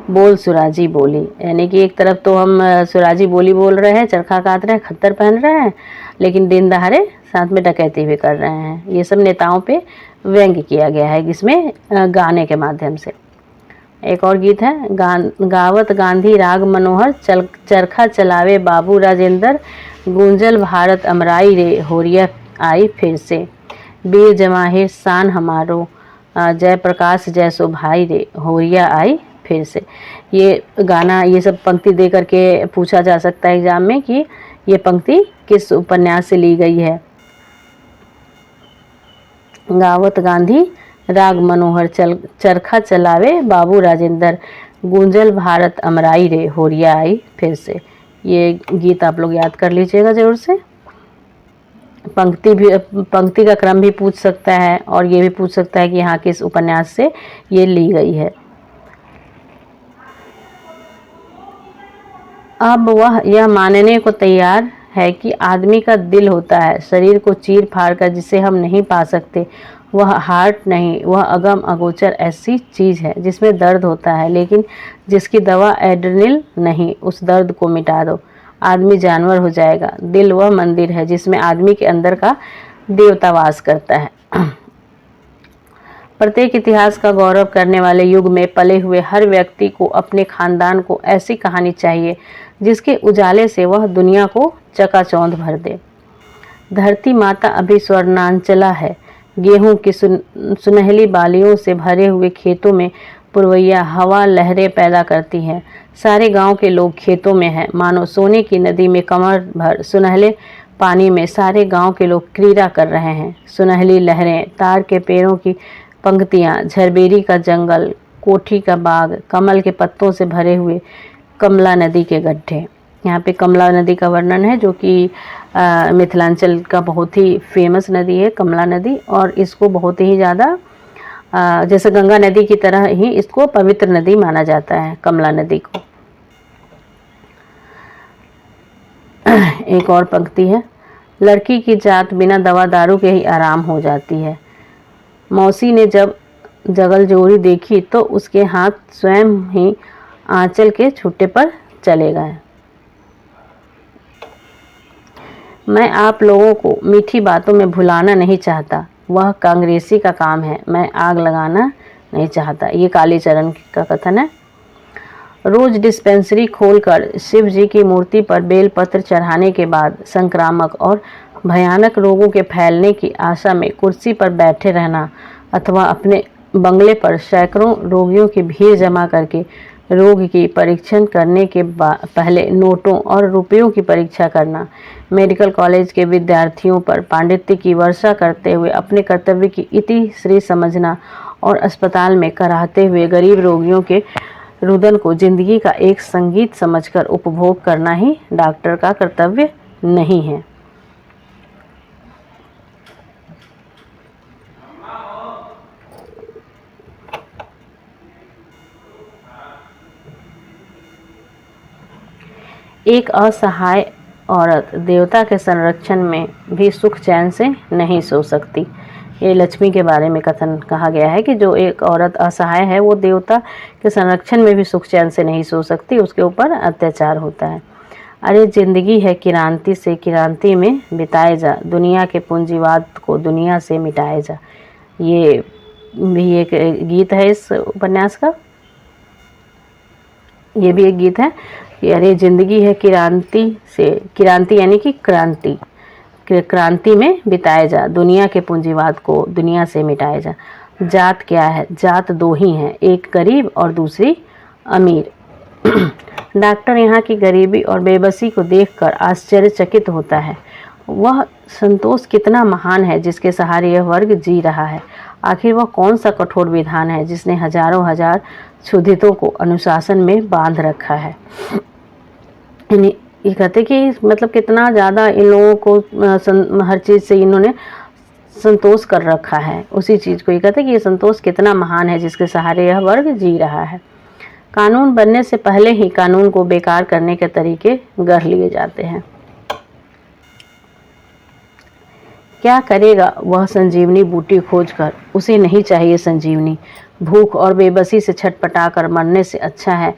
बोल सुराजी बोली। यानी कि एक तरफ तो हम सुराजी बोली बोल रहे हैं, चरखा काट रहे हैं, खद्दर पहन रहे हैं, लेकिन दिन दहाड़े साथ में डकैती भी कर रहे हैं। ये सब नेताओं पे व्यंग किया गया है इसमें गाने के माध्यम से। एक और गीत है, गावत गांधी राग मनोहर, चरखा चलावे बाबू राजेंद्र, गूंजल भारत अमराई रे होरिया आई फिर से, वीर जमाहिर शान हमारो, जय प्रकाश जय सो भाई रे होरिया आई फिर से। ये गाना, ये सब पंक्ति दे करके पूछा जा सकता है एग्जाम में कि ये पंक्ति किस उपन्यास से ली गई है। गावत गांधी राग मनोहर, चरखा चलावे बाबू राजेंद्र, गूंजल भारत अमराई रे होरिया आई फिर से। ये गीत आप लोग याद कर लीजिएगा जरूर से। पंक्ति का क्रम भी पूछ सकता है और ये भी पूछ सकता है कि यहाँ किस उपन्यास से ये ली गई है। अब वह यह मानने को तैयार है कि आदमी का दिल होता है, शरीर को चीर फाड़ कर जिसे हम नहीं पा सकते। वह हार्ट नहीं, वह अगम अगोचर ऐसी चीज़ है जिसमें दर्द होता है, लेकिन जिसकी दवा एड्रेनल नहीं। उस दर्द को मिटा दो, आदमी जानवर हो जाएगा। दिल वह मंदिर है जिसमें आदमी के अंदर का देवता वास करता है। प्रत्येक इतिहास का गौरव करने वाले युग में पले हुए हर व्यक्ति को अपने खानदान को ऐसी कहानी चाहिए जिसके उजाले से वह दुनिया को चकाचौंध भर दे। धरती माता अभी स्वर्णांचला है, गेहूं की सुनहली बालियों से भरे हुए खेतों में पुरवैया हवा लहरें पैदा करती है। सारे गांव के लोग खेतों में हैं, मानो सोने की नदी में कमर भर सुनहले पानी में सारे गांव के लोग क्रीड़ा कर रहे हैं। सुनहली लहरें, तार के पेड़ों की पंक्तियां, झरबेरी का जंगल, कोठी का बाग, कमल के पत्तों से भरे हुए कमला नदी के गड्ढे। यहाँ पे कमला नदी का वर्णन है जो कि मिथिलांचल का बहुत ही फेमस नदी है कमला नदी, और इसको बहुत ही ज़्यादा जैसे गंगा नदी की तरह ही इसको पवित्र नदी माना जाता है, कमला नदी को। एक और पंक्ति है, लड़की की जात बिना दवा दारू के ही आराम हो जाती है। मौसी ने जब जगलजोरी देखी तो उसके हाथ स्वयं ही आंचल के छुट्टे पर चले गए। मैं आप लोगों को मीठी बातों में भुलाना नहीं चाहता, वह कांग्रेसी का काम है। मैं आग लगाना नहीं चाहता। ये कालीचरण का कथन है। रोज डिस्पेंसरी खोलकर शिव जी की मूर्ति पर बेलपत्र चढ़ाने के बाद संक्रामक और भयानक रोगों के फैलने की आशा में कुर्सी पर बैठे रहना अथवा अपने बंगले पर सैकड़ों रोगियों की भीड़ जमा करके रोग की परीक्षण करने के पहले नोटों और रुपयों की परीक्षा करना, मेडिकल कॉलेज के विद्यार्थियों पर पांडित्य की वर्षा करते हुए अपने कर्तव्य की इति श्री समझना और अस्पताल में कराहते हुए गरीब रोगियों के रुदन को जिंदगी का एक संगीत समझकर उपभोग करना ही डॉक्टर का कर्तव्य नहीं है। एक असहाय औरत देवता के संरक्षण में भी सुख चैन से नहीं सो सकती। ये लक्ष्मी के बारे में कथन कहा गया है कि जो एक औरत असहाय है वो देवता के संरक्षण में भी सुख चैन से नहीं सो सकती, उसके ऊपर अत्याचार होता है। अरे जिंदगी है किरांती से किरांती में बिताए जा, दुनिया के पूंजीवाद को दुनिया से मिटाए जा। ये भी एक गीत है इस उपन्यास का। ये भी एक गीत है कि अरे जिंदगी है किरांती से, किरांती यानी कि क्रांति, क्रांति में बिताए जा, दुनिया के पूंजीवाद को दुनिया से मिटाए जा। जात क्या है? जात दो ही हैं, एक गरीब और दूसरी अमीर। डॉक्टर यहाँ की गरीबी और बेबसी को देखकर आश्चर्यचकित होता है। वह संतोष कितना महान है जिसके सहारे यह वर्ग जी रहा है। आखिर वह कौन सा कठोर विधान है जिसने हजारों हजार क्षुधितों को अनुशासन में बांध रखा है। ये कहते कि मतलब कितना ज़्यादा इन लोगों को हर चीज़ से इन्होंने संतोष कर रखा है। उसी चीज़ को ये कहते कि ये संतोष कितना महान है जिसके सहारे यह वर्ग जी रहा है। कानून बनने से पहले ही कानून को बेकार करने के तरीके गढ़ लिए जाते हैं। क्या करेगा वह संजीवनी बूटी खोजकर? उसे नहीं चाहिए संजीवनी। भूख और बेबसी से छटपटाकर मरने से अच्छा है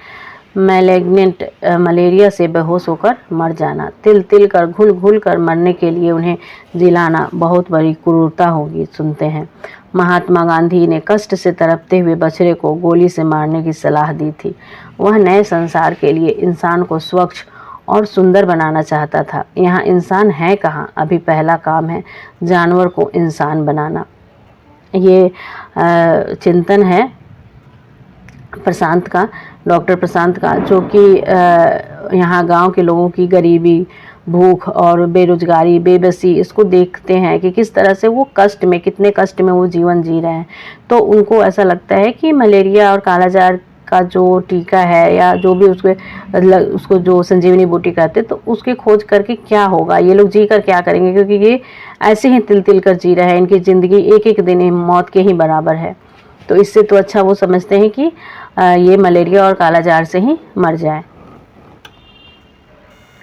मैलेग्नेंट मलेरिया से बेहोश होकर मर जाना। तिल तिल कर घुल घुल कर मरने के लिए उन्हें जिलाना बहुत बड़ी क्रूरता होगी। सुनते हैं, महात्मा गांधी ने कष्ट से तड़पते हुए बछड़े को गोली से मारने की सलाह दी थी। वह नए संसार के लिए इंसान को स्वच्छ और सुंदर बनाना चाहता था। यहाँ इंसान है कहाँ? अभी पहला काम है जानवर को इंसान बनाना। ये चिंतन है प्रशांत का, डॉक्टर प्रशांत का, जो कि यहाँ गांव के लोगों की गरीबी, भूख और बेरोजगारी, बेबसी, इसको देखते हैं कि किस तरह से वो कष्ट में, कितने कष्ट में वो जीवन जी रहे हैं। तो उनको ऐसा लगता है कि मलेरिया और कालाजार का जो टीका है या जो भी उसको जो संजीवनी बूटी कहते हैं, तो उसके खोज करके क्या होगा, ये लोग जी कर क्या करेंगे, क्योंकि ये ऐसे ही तिल तिल कर जी रहे हैं। इनकी ज़िंदगी एक एक दिन मौत के ही बराबर है। तो इससे तो अच्छा वो समझते हैं कि ये मलेरिया और कालाजार से ही मर जाए।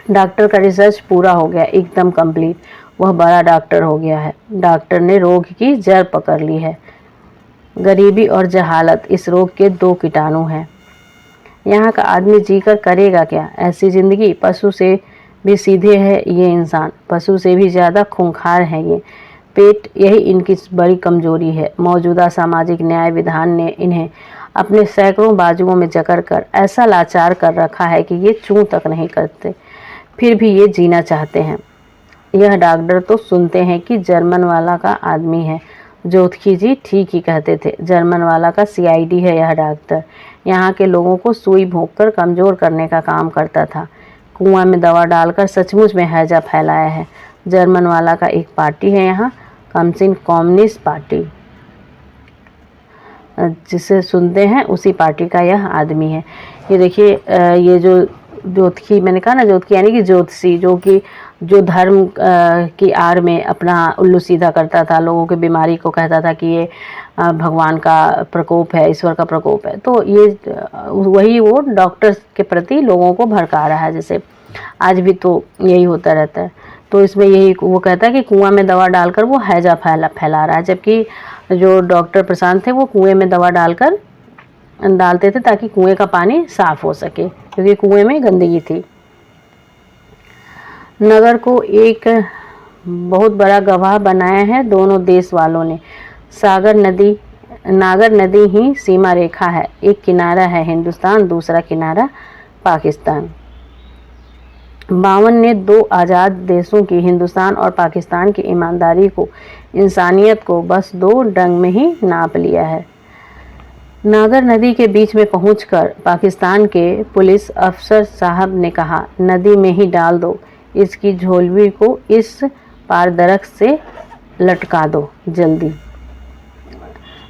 डॉक्टर का रिसर्च पूरा हो गया, एकदम कंप्लीट। वह बड़ा डॉक्टर हो गया है। डॉक्टर ने रोग की जड़ पकड़ ली है। गरीबी और जहालत इस रोग के दो कीटाणु हैं। यहाँ का आदमी जीकर करेगा क्या? ऐसी जिंदगी पशु से भी सीधे है ये इंसान, पशु से भी ज़्यादा खूंखार है ये। पेट, यही इनकी बड़ी कमजोरी है। मौजूदा सामाजिक न्याय विधान ने इन्हें अपने सैकड़ों बाजुओं में जकड़ कर ऐसा लाचार कर रखा है कि ये चूं तक नहीं करते, फिर भी ये जीना चाहते हैं। यह डॉक्टर तो सुनते हैं कि जर्मन वाला का आदमी है। जोतखी जी ठीक ही कहते थे, जर्मन वाला का CID है यह डॉक्टर। यहाँ के लोगों को सुई भोंककर कमज़ोर करने का काम करता था। कुआं में दवा डालकर सचमुच में हैजा फैलाया है। जर्मन वाला का एक पार्टी है यहाँ, कमसिन कम्युनिस्ट पार्टी, जिसे सुनते हैं उसी पार्टी का यह आदमी है। ये देखिए, ये जो जोतखी, मैंने कहा ना जोतखी यानी कि ज्योतिषी, जो कि जो धर्म की आड़ में अपना उल्लू सीधा करता था, लोगों की बीमारी को कहता था कि ये भगवान का प्रकोप है, ईश्वर का प्रकोप है। तो ये वही वो डॉक्टर्स के प्रति लोगों को भड़का रहा है, जैसे आज भी तो यही होता रहता है। तो इसमें यही वो कहता है कि कुआं में दवा डालकर वो हैजा फैला रहा है, जबकि जो डॉक्टर प्रशांत थे वो कुएं में दवा डालते थे ताकि कुएं का पानी साफ हो सके, क्योंकि कुएं में गंदगी थी। नगर को एक बहुत बड़ा गवाह बनाया है दोनों देश वालों ने। नागर नदी ही सीमा रेखा है, एक किनारा है हिंदुस्तान, दूसरा किनारा पाकिस्तान। 52 ने दो आज़ाद देशों की, हिंदुस्तान और पाकिस्तान की ईमानदारी को, इंसानियत को बस 2 डंग में ही नाप लिया है। नागर नदी के बीच में पहुंचकर पाकिस्तान के पुलिस अफसर साहब ने कहा, नदी में ही डाल दो, इसकी झोलवी को इस पारदरख से लटका दो जल्दी।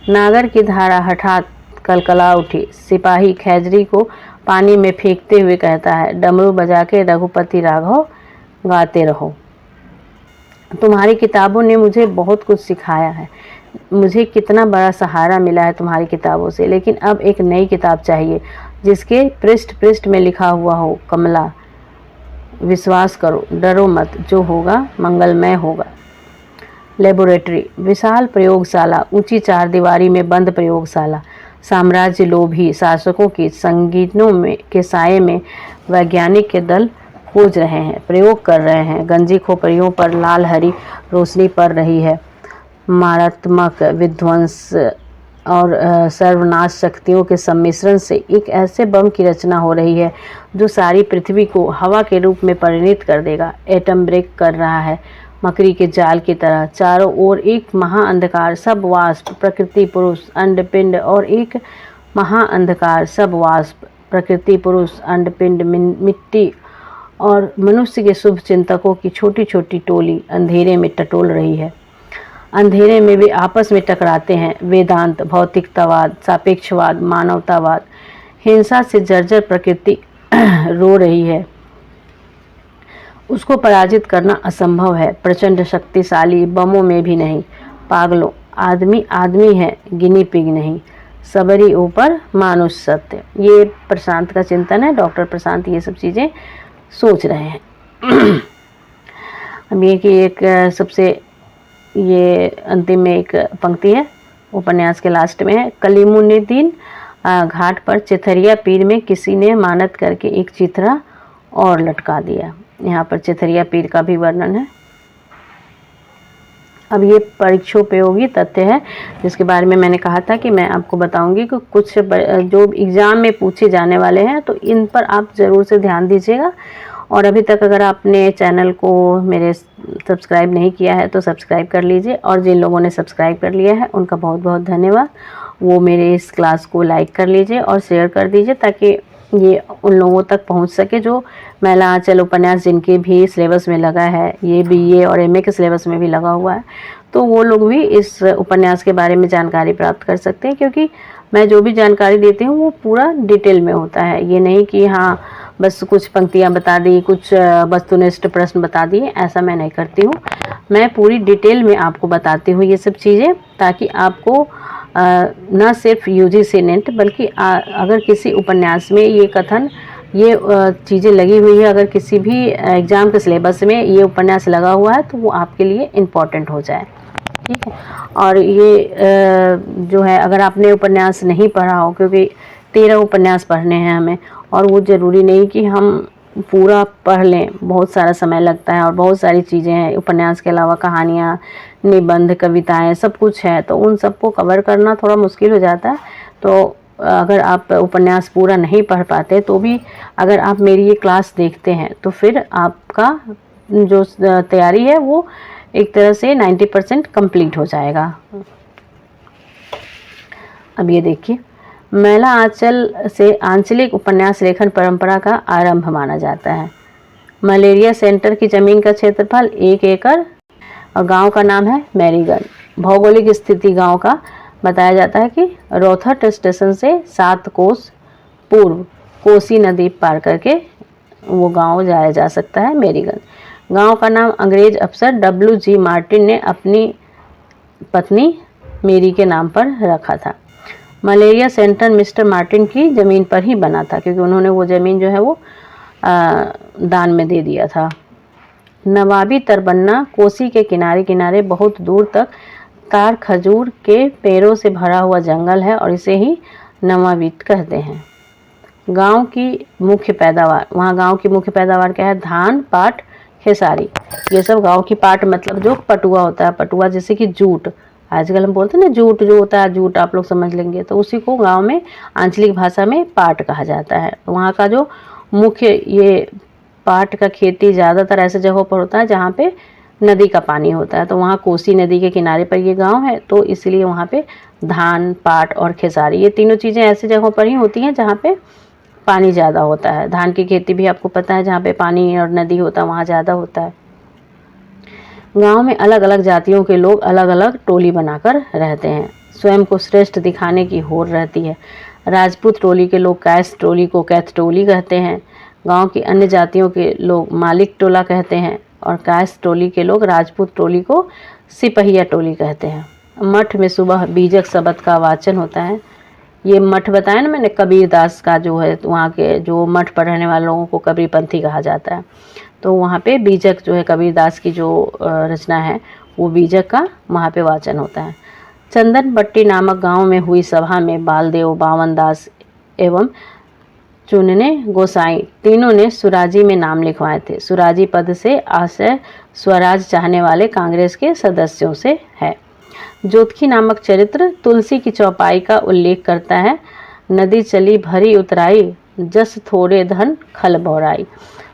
नागर की धारा हठात कलकला उठी। सिपाही खैजरी को पानी में फेंकते हुए कहता है, डमरू बजा के रघुपति राघव गाते रहो। तुम्हारी किताबों ने मुझे बहुत कुछ सिखाया है, मुझे कितना बड़ा सहारा मिला है तुम्हारी किताबों से, लेकिन अब एक नई किताब चाहिए जिसके पृष्ठ पृष्ठ में लिखा हुआ हो, कमला विश्वास करो, डरो मत, जो होगा मंगलमय होगा। लेबोरेटरी, विशाल प्रयोगशाला, ऊंची 4 दीवारी में बंद प्रयोगशाला। साम्राज्य लोभी शासकों की संगीनों में के साये में वैज्ञानिक के दल खोज रहे हैं, प्रयोग कर रहे हैं। गंजी खोपड़ियों पर लाल हरी रोशनी पड़ रही है। मारात्मक विध्वंस और सर्वनाश शक्तियों के सम्मिश्रण से एक ऐसे बम की रचना हो रही है जो सारी पृथ्वी को हवा के रूप में परिणित कर देगा। एटम ब्रेक कर रहा है मकड़ी के जाल की तरह। चारों ओर एक महाअंधकार, सब वाष्प, प्रकृति पुरुष, अंडपिंड, और एक महाअंधकार, सब वाष्प, प्रकृति पुरुष, अंडपिंड, मिट्टी और मनुष्य के शुभ चिंतकों की छोटी छोटी टोली अंधेरे में टटोल रही है। अंधेरे में वे आपस में टकराते हैं। वेदांत, भौतिकतावाद, सापेक्षवाद, मानवतावाद। हिंसा से जर्जर प्रकृति रो रही है, उसको पराजित करना असंभव है, प्रचंड शक्तिशाली बमों में भी नहीं। पागलों, आदमी आदमी है, गिनी पिग नहीं। सबरी ऊपर मानुष सत्य। ये प्रशांत का चिंतन है, डॉक्टर प्रशांत ये सब चीज़ें सोच रहे हैं। अब ये कि एक सबसे ये अंतिम में एक पंक्ति है, उपन्यास के लास्ट में है। कलीमुद्दीन घाट पर चिथरिया पीर में किसी ने मानत करके एक चिथरा और लटका दिया। यहाँ पर चिथरिया पीर का भी वर्णन है। अब ये परीक्षोपयोगी तथ्य है जिसके बारे में मैंने कहा था कि मैं आपको बताऊंगी कि कुछ जो एग्ज़ाम में पूछे जाने वाले हैं, तो इन पर आप ज़रूर से ध्यान दीजिएगा। और अभी तक अगर आपने चैनल को मेरे सब्सक्राइब नहीं किया है तो सब्सक्राइब कर लीजिए, और जिन लोगों ने सब्सक्राइब कर लिया है उनका बहुत बहुत धन्यवाद। वो मेरे इस क्लास को लाइक कर लीजिए और शेयर कर दीजिए ताकि ये उन लोगों तक पहुंच सके जो महिला आंचल उपन्यास जिनके भी सिलेबस में लगा है, ये BA और MA के सिलेबस में भी लगा हुआ है, तो वो लोग भी इस उपन्यास के बारे में जानकारी प्राप्त कर सकते हैं। क्योंकि मैं जो भी जानकारी देती हूँ वो पूरा डिटेल में होता है। ये नहीं कि हाँ बस कुछ पंक्तियाँ बता दी, कुछ वस्तुनिष्ठ प्रश्न बता दिए, ऐसा मैं नहीं करती हूँ। मैं पूरी डिटेल में आपको बताती हूँ ये सब चीज़ें, ताकि आपको न सिर्फ UGC नेट बल्कि अगर किसी उपन्यास में ये कथन, ये चीज़ें लगी हुई है, अगर किसी भी एग्ज़ाम के सिलेबस में ये उपन्यास लगा हुआ है तो वो आपके लिए इम्पॉर्टेंट हो जाए, ठीक है। और ये जो है, अगर आपने उपन्यास नहीं पढ़ा हो, क्योंकि 13 उपन्यास पढ़ने हैं हमें, और वो ज़रूरी नहीं कि हम पूरा पढ़ लें, बहुत सारा समय लगता है और बहुत सारी चीज़ें हैं। उपन्यास के अलावा कहानियाँ, निबंध, कविताएं, सब कुछ है, तो उन सबको कवर करना थोड़ा मुश्किल हो जाता है। तो अगर आप उपन्यास पूरा नहीं पढ़ पाते तो भी अगर आप मेरी ये क्लास देखते हैं तो फिर आपका जो तैयारी है वो एक तरह से 90% कंप्लीट हो जाएगा। अब ये देखिए, महिला आंचल से आंचलिक उपन्यास लेखन परंपरा का आरंभ माना जाता है। मलेरिया सेंटर की ज़मीन का क्षेत्रफल 1 एकड़ और गांव का नाम है मैरीगंज। भौगोलिक स्थिति गांव का बताया जाता है कि रोहतक स्टेशन से 7 कोस पूर्व कोसी नदी पार करके वो गांव जाया जा सकता है, मैरीगंज। गांव का नाम अंग्रेज अफसर W.G. मार्टिन ने अपनी पत्नी मेरी के नाम पर रखा था। मलेरिया सेंटर मिस्टर मार्टिन की ज़मीन पर ही बना था, क्योंकि उन्होंने वो ज़मीन जो है वो दान में दे दिया था। नवाबी तरबन्ना कोसी के किनारे किनारे बहुत दूर तक तार खजूर के पेड़ों से भरा हुआ जंगल है और इसे ही नवाबीत कहते हैं। गांव की मुख्य पैदावार, वहाँ गांव की मुख्य पैदावार क्या है? धान, पाट, खेसारी, ये सब गांव की। पाट मतलब जो पटुआ होता है, पटुआ जैसे कि जूट, आजकल हम बोलते हैं ना जूट, जो होता है जूट, आप लोग समझ लेंगे, तो उसी को गांव में आंचलिक भाषा में पाट कहा जाता है। वहाँ का जो मुख्य ये पाट का खेती ज़्यादातर ऐसे जगहों पर होता है जहाँ पे नदी का पानी होता है। तो वहाँ कोसी नदी के किनारे पर ये गांव है, तो इसलिए वहाँ पे धान, पाट और खेसारी, ये तीनों चीज़ें ऐसी जगहों पर ही होती हैं जहाँ पे पानी ज़्यादा होता है। धान की खेती भी आपको पता है, जहाँ पे पानी और नदी होता है वहाँ ज़्यादा होता है। गांव में अलग अलग जातियों के लोग अलग अलग टोली बनाकर रहते हैं। स्वयं को श्रेष्ठ दिखाने की होड़ रहती है। राजपूत टोली के लोग कैस टोली को कैथ टोली कहते हैं। गांव की अन्य जातियों के लोग मालिक टोला कहते हैं और कैस टोली के लोग राजपूत टोली को सिपहिया टोली कहते हैं। मठ में सुबह बीजक शब्द का वाचन होता है। ये मठ बताया ना मैंने, कबीरदास का जो है, वहाँ के जो मठ पर रहने वाले लोगों को कबीरपंथी कहा जाता है। तो वहाँ पे बीजक जो है, कबीरदास की जो रचना है वो बीजक का वहाँ पे वाचन होता है। चंदनपट्टी नामक गांव में हुई सभा में बालदेव, बावनदास एवं चुनने गोसाई तीनों ने सुराजी में नाम लिखवाए थे। सुराजी पद से आशय स्वराज चाहने वाले कांग्रेस के सदस्यों से है। जोतकी नामक चरित्र तुलसी की चौपाई का उल्लेख करता है। नदी चली भरी उतराई, जस थोड़े धन खल बौराई।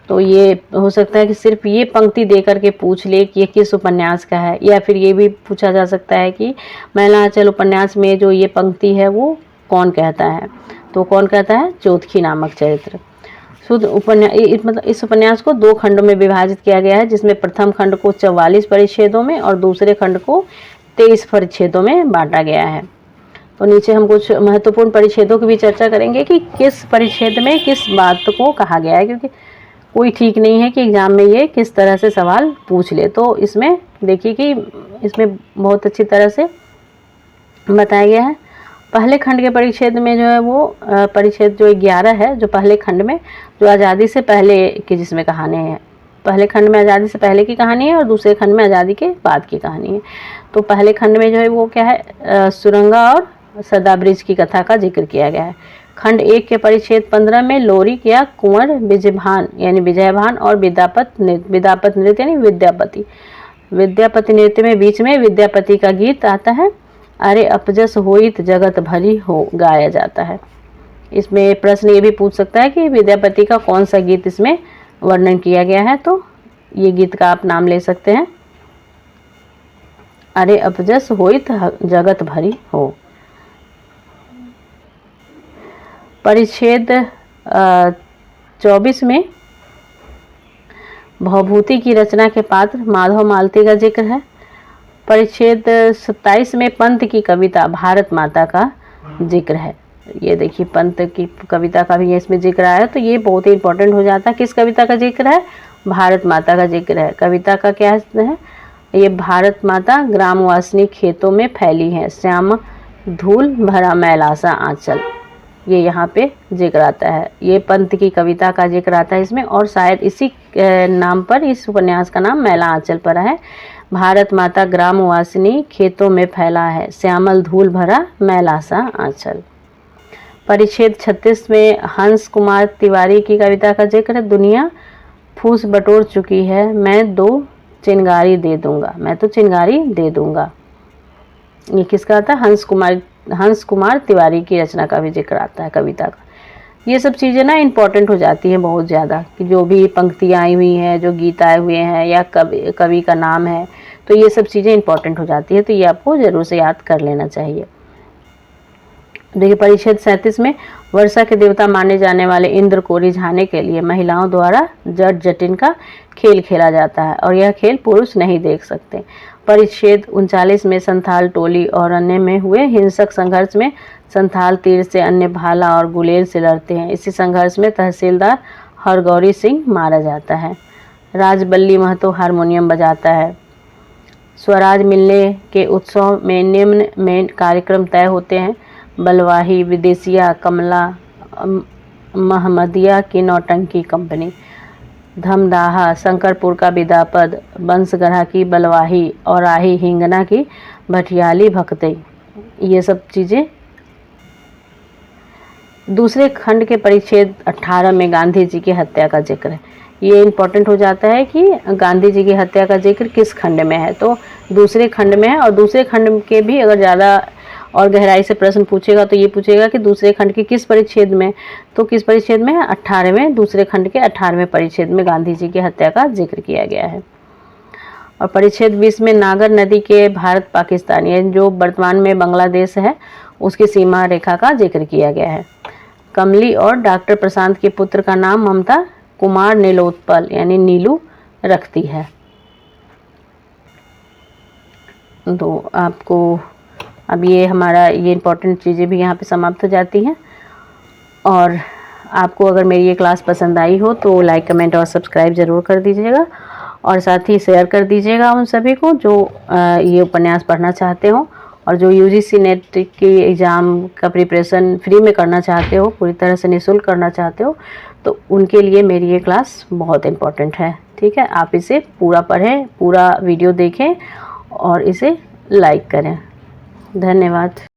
तो ये हो सकता है कि सिर्फ ये पंक्ति देकर के पूछ ले कि ये किस उपन्यास का है, या फिर ये भी पूछा जा सकता है कि मैला आंचल उपन्यास में जो ये पंक्ति है वो कौन कहता है। तो कौन कहता है? जोतकी नामक चरित्र। शुद्ध उपन्यास, मतलब इस उपन्यास को 2 खंडों में विभाजित किया गया है, जिसमें प्रथम खंड को 44 परिच्छेदों में और दूसरे खंड को 23 परिच्छेदों में बांटा गया है। तो नीचे हम कुछ महत्वपूर्ण परिच्छेदों की भी चर्चा करेंगे कि किस परिच्छेद में किस बात को कहा गया है, क्योंकि कोई ठीक नहीं है कि एग्जाम में ये किस तरह से सवाल पूछ ले। तो इसमें देखिए कि इसमें बहुत अच्छी तरह से बताया गया है। पहले खंड के परिच्छेद में जो है वो परिच्छेद जो 11 है, जो पहले खंड में जो आज़ादी से पहले की जिसमें कहानी है, पहले खंड में आज़ादी से पहले की कहानी है और दूसरे खंड में आज़ादी के बाद की कहानी है। तो पहले खंड में जो है वो क्या है, सुरंगा और सदाब्रिज की कथा का जिक्र किया गया है। खंड 1 के परिच्छेद 15 में लोरी या कुंवर विजयभान यानी विजयभान और विद्यापत नृत्य यानी विद्यापति नृत्य में बीच में विद्यापति का गीत आता है, अरे अपजस होइत जगत भरी हो, गाया जाता है। इसमें प्रश्न ये भी पूछ सकता है कि विद्यापति का कौन सा गीत इसमें वर्णन किया गया है। तो ये गीत का आप नाम ले सकते हैं, अरे अपजस होइत जगत भरी हो। परिच्छेद 24 में भवभूति की रचना के पात्र माधव मालती का जिक्र है। परिच्छेद 27 में पंत की कविता भारत माता का जिक्र है। ये देखिए पंत की कविता का भी इसमें जिक्र आया, तो ये बहुत ही इंपॉर्टेंट हो जाता है। किस कविता का जिक्र है? भारत माता का जिक्र है। कविता का क्या है? ये भारत माता ग्रामवासिनी खेतों में फैली है, श्याम धूल भरा मैलासा आंचल, ये यहाँ पे जिक्र आता है। ये पंत की कविता का जिक्र आता है इसमें, और शायद इसी नाम पर इस उपन्यास का नाम मैला आंचल पर है। भारत माता ग्रामवासिनी खेतों में फैला है, श्यामल धूल भरा मैलासा आंचल। परिच्छेद 36 में हंस कुमार तिवारी की कविता का जिक्र है, दुनिया फूस बटोर चुकी है, मैं तो चिंगारी दे दूंगा। ये किसका आता है? हंस कुमार तिवारी की रचना का भी जिक्र आता है कविता का। ये सब चीज़ें ना इम्पोर्टेंट हो जाती हैं बहुत ज़्यादा, कि जो भी पंक्तियाँ आई हुई हैं, जो गीत आए हुए हैं, या कवि का नाम है, तो ये सब चीज़ें इम्पोर्टेंट हो जाती है। तो ये आपको ज़रूर से याद कर लेना चाहिए। देखिए परिच्छेद 37 में वर्षा के देवता माने जाने वाले इंद्र को रिझाने के लिए महिलाओं द्वारा जट जटिन का खेल खेला जाता है, और यह खेल पुरुष नहीं देख सकते। परिच्छेद 39 में संथाल टोली और अन्य में हुए हिंसक संघर्ष में संथाल तीर से, अन्य भाला और गुलेल से लड़ते हैं। इसी संघर्ष में तहसीलदार हरगौरी सिंह मारा जाता है। राजबल्ली महतो हारमोनियम बजाता है। स्वराज मिलने के उत्सव में निम्न में कार्यक्रम तय होते हैं: बलवाही, विदेशिया, कमला, महमदिया की नौटंकी कंपनी, धमदाहा, शंकरपुर का विदापद, बंसगढ़ा की बलवाही और आही हिंगना की भटियाली भक्ति। ये सब चीज़ें। दूसरे खंड के परिच्छेद 18 में गांधी जी की हत्या का जिक्र है। ये इम्पोर्टेंट हो जाता है कि गांधी जी की हत्या का जिक्र किस खंड में है, तो दूसरे खंड में है। और दूसरे खंड के भी अगर ज़्यादा और गहराई से प्रश्न पूछेगा तो ये पूछेगा कि दूसरे खंड के किस परिच्छेद में, तो किस परिच्छेद में? 18वें, दूसरे खंड के 18वें परिच्छेद में गांधी जी की हत्या का जिक्र किया गया है। और परिच्छेद 20 में नागर नदी के भारत पाकिस्तान, यानी जो वर्तमान में बांग्लादेश है, उसकी सीमा रेखा का जिक्र किया गया है। कमली और डॉक्टर प्रशांत के पुत्र का नाम ममता कुमार नीलोत्पल यानी नीलू रखती है। तो आपको अब ये हमारा ये इम्पोर्टेंट चीज़ें भी यहाँ पे समाप्त हो जाती हैं। और आपको अगर मेरी ये क्लास पसंद आई हो तो लाइक, कमेंट और सब्सक्राइब ज़रूर कर दीजिएगा, और साथ ही शेयर कर दीजिएगा उन सभी को जो ये उपन्यास पढ़ना चाहते हो, और जो यूजीसी नेट की एग्ज़ाम का प्रिपरेशन फ्री में करना चाहते हो, पूरी तरह से निःशुल्क करना चाहते हो, तो उनके लिए मेरी ये क्लास बहुत इम्पोर्टेंट है। ठीक है, आप इसे पूरा पढ़ें, पूरा वीडियो देखें और इसे लाइक करें। धन्यवाद।